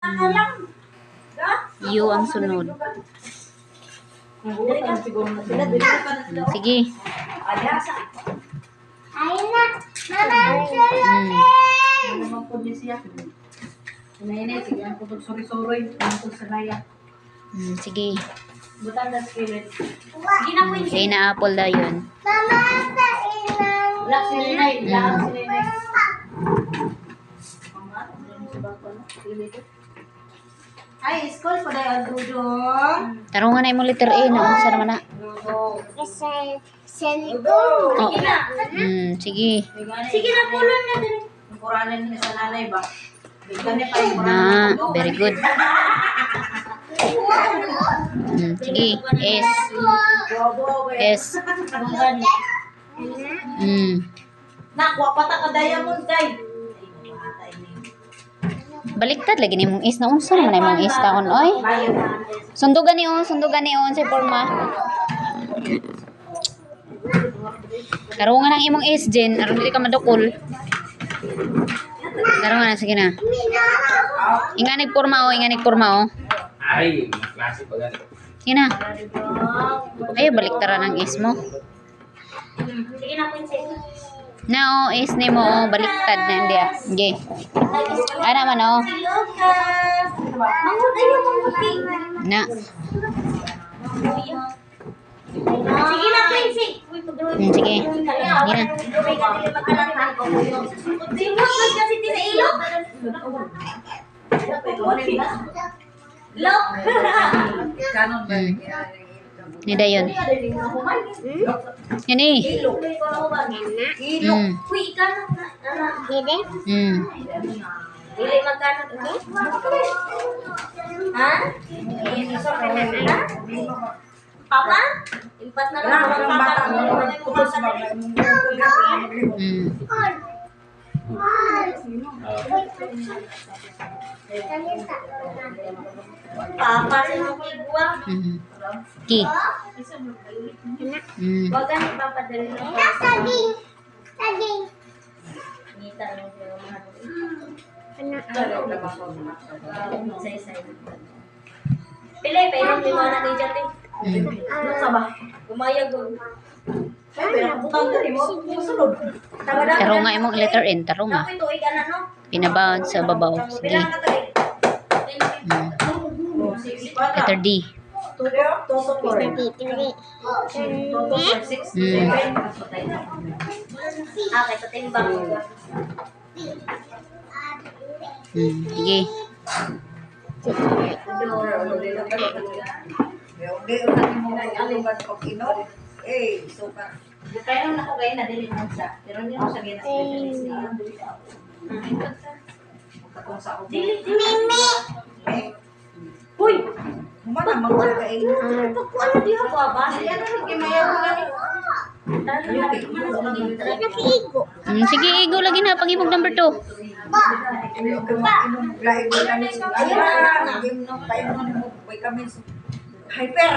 U ang sunod. Sige. Ayun na. Mama, Ano naman po niya siya? Nene, sige, ang putog suri-suri. Ang putog sa raya. Sige. Butan na skillet. Kaya na apple daw yun. Mama, sa inang. Wala si Nenay. Wala si Nenay. Ay, school pa dahil ang dudong. Tarungan na yung letter A na. Saan naman na? Kasi, cellphone. Oh. Sige. Sige na, pulon na din. Ang kuranin niya sa nanay ba? Bigyan niya pa yung Na. kuranin. Very good. Sige. S. S. Nakuha pa ta ka diamond kay. Baliktad lagi ni mong is na unsa naman ay mong is taon oy. Sundugan ni on sa forma. Tarungan ang imong is Jen, aron dili ka madukol. Tarungan na sige na. Inganig forma o. Ay, klase pa ganito. Sige na. Ay baliktaran ang is mo. Sige na, princess. Na is ni mo baliktad na hindi ah. Sige. Ana man o. Lucas. Manghud ayo manghud. Na. Sige na, princess. Sige. Sige na. Simot kasi ti sa ilok. Lok. Kanon ba? Nida yun. Yan eh. Uy, ikaw na. Dede? Dili magkano to? Ha? Papa? Impas na lang ang papa. Papa sa igwa. Ki. Wag ka ni papa dali na. Saging. Ngita lang yung mga say. Pilay pa yung lima na ni Jate. Ano sa ba? Gumayag ko. Taro nga imong letter N. Taro nga. Kapit tuig ka na, no? Pinabound sa babaw. Sige. Letter D. Okay, so timbang. Sige. Kaya nung ako kayo nadili mo siya. Pero hindi mo siya gina-specialist niya. Mimi! Uy! Mana mga kain. Ano di ako ba? Ano gimayaw ko na Sige, igo lagi na. Pag-ibog number 2. Hyper.